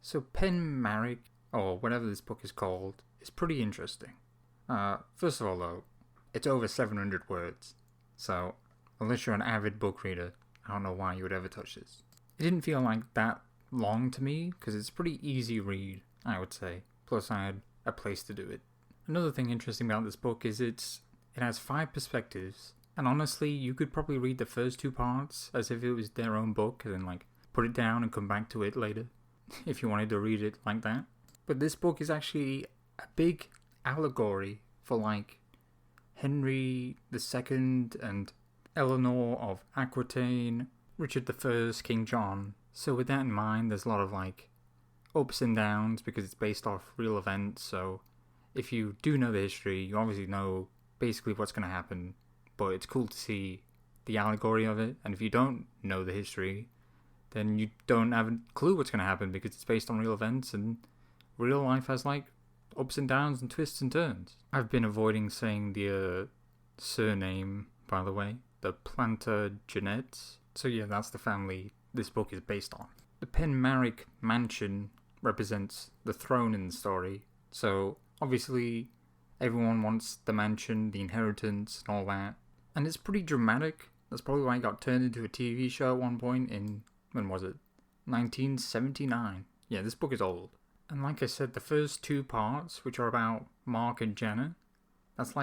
So Penmarric, or whatever this book is called, is pretty interesting. First of all though, it's over 700 words, so unless you're an avid book reader, I don't know why you would ever touch this. It didn't feel like that long to me, because it's a pretty easy read, I would say, plus I had a place to do it. Another thing interesting about this book is it has 5 perspectives, and honestly, you could probably read the first 2 parts as if it was their own book, and then put it down and come back to it later, if you wanted to read it like that. But this book is actually a big allegory for Henry II and Eleanor of Aquitaine, Richard I, King John. So with that in mind, there's a lot of ups and downs because it's based off real events. So if you do know the history, you obviously know basically what's going to happen, but it's cool to see the allegory of it. And if you don't know the history, then you don't have a clue what's going to happen because it's based on real events, and real life has ups and downs and twists and turns. I've been avoiding saying the surname, by the way, the Plantagenets. So yeah, that's the family this book is based on. The Penmarric mansion represents the throne in the story, so obviously everyone wants the mansion, the inheritance, and all that. And it's pretty dramatic. That's probably why it got turned into a TV show at one point in, when was it? 1979. Yeah, this book is old. And like I said, the first 2 parts, which are about Mark and Jenna, that's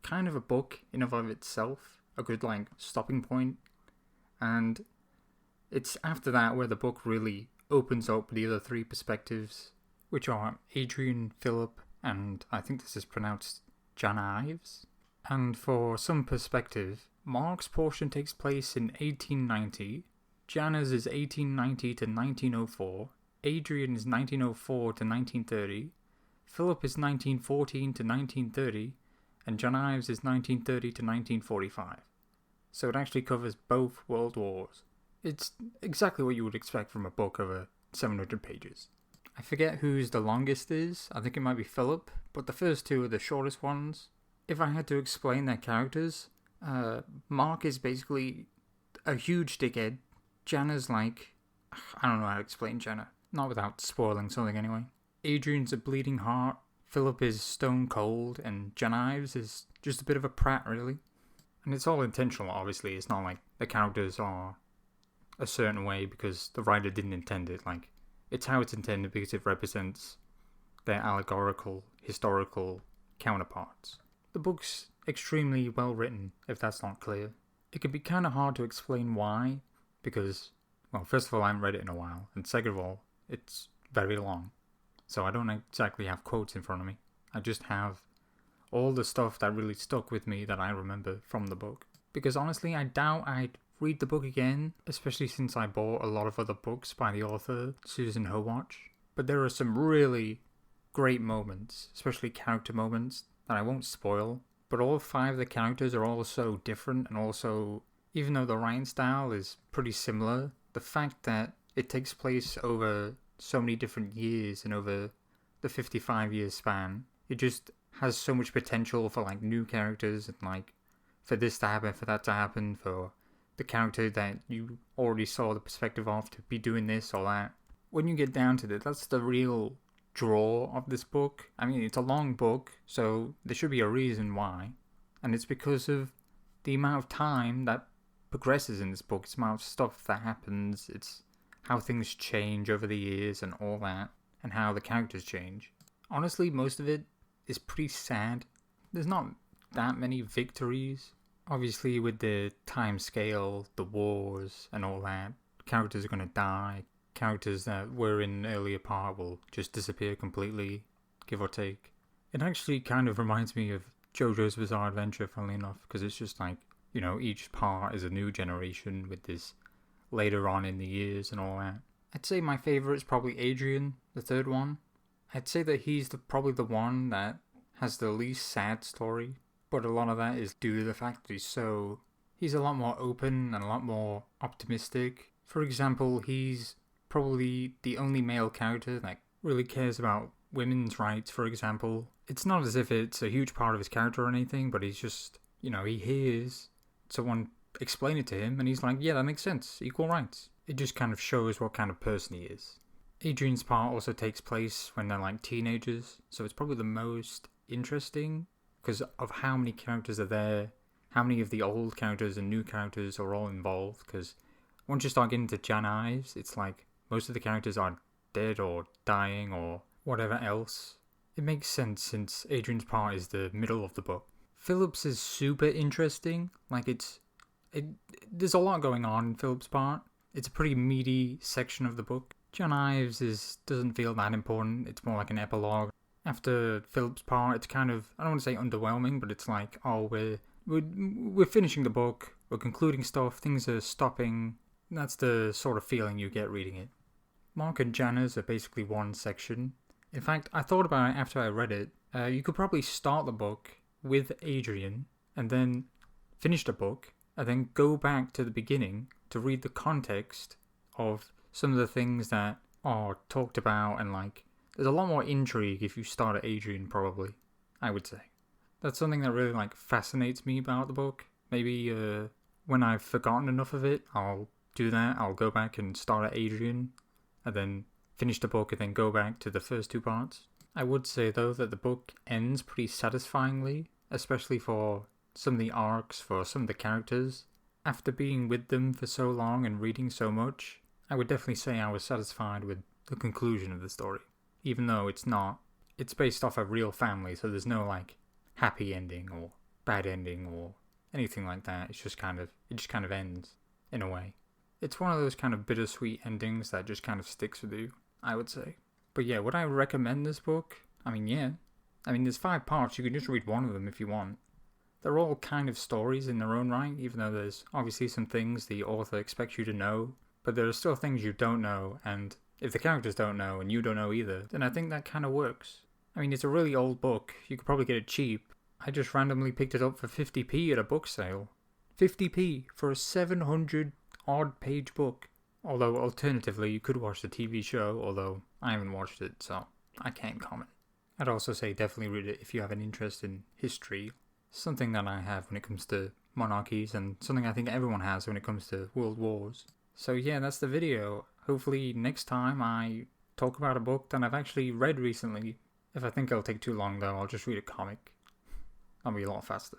kind of a book in and of itself, a good stopping point. And it's after that where the book really opens up the other 3 perspectives, which are Adrian, Philip, and I think this is pronounced Jan Ives. And for some perspective, Mark's portion takes place in 1890, Jana's is 1890 to 1904, Adrian is 1904 to 1930, Philip is 1914 to 1930, and Jan Ives is 1930 to 1945. So it actually covers both world wars. It's exactly what you would expect from a book over 700 pages. I forget whose the longest is, I think it might be Philip, but the first 2 are the shortest ones. If I had to explain their characters, Mark is basically a huge dickhead. Jenna's I don't know how to explain Jenna. Not without spoiling something anyway. Adrian's a bleeding heart, Philip is stone cold, and Jan Ives is just a bit of a prat, really. And it's all intentional, obviously. It's not the characters are a certain way because the writer didn't intend it. It's how it's intended because it represents their allegorical, historical counterparts. The book's extremely well written, if that's not clear. It can be kind of hard to explain why, because, well, first of all, I haven't read it in a while, and second of all, it's very long. So I don't exactly have quotes in front of me. I just have all the stuff that really stuck with me that I remember from the book. Because honestly, I doubt I'd read the book again, especially since I bought a lot of other books by the author, Susan Howatch. But there are some really great moments, especially character moments, that I won't spoil. But all 5 of the characters are all so different, and also, even though the writing style is pretty similar, the fact that it takes place over so many different years and over the 55-year span, it just has so much potential for new characters and for this to happen, for that to happen, for the character that you already saw the perspective of to be doing this or that. When you get down to it, that's the real draw of this book. I mean, it's a long book, so there should be a reason why, and it's because of the amount of time that progresses in this book. It's the amount of stuff that happens, it's how things change over the years and all that, and how the characters change. Honestly, most of it is pretty sad. There's not that many victories. Obviously, with the time scale, the wars, and all that, characters are going to die. Characters that were in an earlier part will just disappear completely, give or take. It actually kind of reminds me of JoJo's Bizarre Adventure, funnily enough, because it's just each part is a new generation with this later on in the years and all that. I'd say my favourite is probably Adrian, the third one. I'd say that he's probably the one that has the least sad story, but a lot of that is due to the fact that he's a lot more open and a lot more optimistic. For example, he's probably the only male character that really cares about women's rights, for example. It's not as if it's a huge part of his character or anything, but he's just, he hears someone explain it to him and he's like, yeah, that makes sense, equal rights. It just kind of shows what kind of person he is. Adrian's part also takes place when they're like teenagers, so it's probably the most interesting because of how many characters are there, how many of the old characters and new characters are all involved. Because once you start getting to Jan Ives, it's like most of the characters are dead or dying or whatever else. It makes sense since Adrian's part is the middle of the book. Philip's is super interesting. Like there's a lot going on in Philip's part. It's a pretty meaty section of the book. Jan Ives doesn't feel that important. It's more like an epilogue. After Philip's part, it's kind of, I don't want to say underwhelming, but it's like, oh, we're finishing the book, we're concluding stuff, things are stopping. That's the sort of feeling you get reading it. Mark and Jana's are basically one section. In fact, I thought about it after I read it. You could probably start the book with Adrian and then finish the book and then go back to the beginning to read the context of some of the things that are talked about, and like there's a lot more intrigue if you start at Adrian, probably, I would say. That's something that really like fascinates me about the book. Maybe when I've forgotten enough of it, I'll do that. I'll go back and start at Adrian and then finish the book and then go back to the first two parts. I would say though that the book ends pretty satisfyingly, especially for some of the arcs, for some of the characters. After being with them for so long and reading so much, I would definitely say I was satisfied with the conclusion of the story. Even though it's not, it's based off a real family, so there's no like happy ending or bad ending or anything like that. It just kind of ends in a way. It's one of those kind of bittersweet endings that just kind of sticks with you, I would say. But yeah, would I recommend this book? I mean, yeah. I mean, there's 5 parts. You can just read one of them if you want. They're all kind of stories in their own right, even though there's obviously some things the author expects you to know. But there are still things you don't know, and if the characters don't know and you don't know either, then I think that kind of works. I mean, it's a really old book. You could probably get it cheap. I just randomly picked it up for 50p at a book sale. 50p for a 700 odd page book. Although alternatively you could watch the TV show, although I haven't watched it, so I can't comment. I'd also say definitely read it if you have an interest in history. Something that I have when it comes to monarchies, and something I think everyone has when it comes to world wars. So yeah, that's the video. Hopefully next time I talk about a book that I've actually read recently. If I think it'll take too long though, I'll just read a comic. That'll be a lot faster.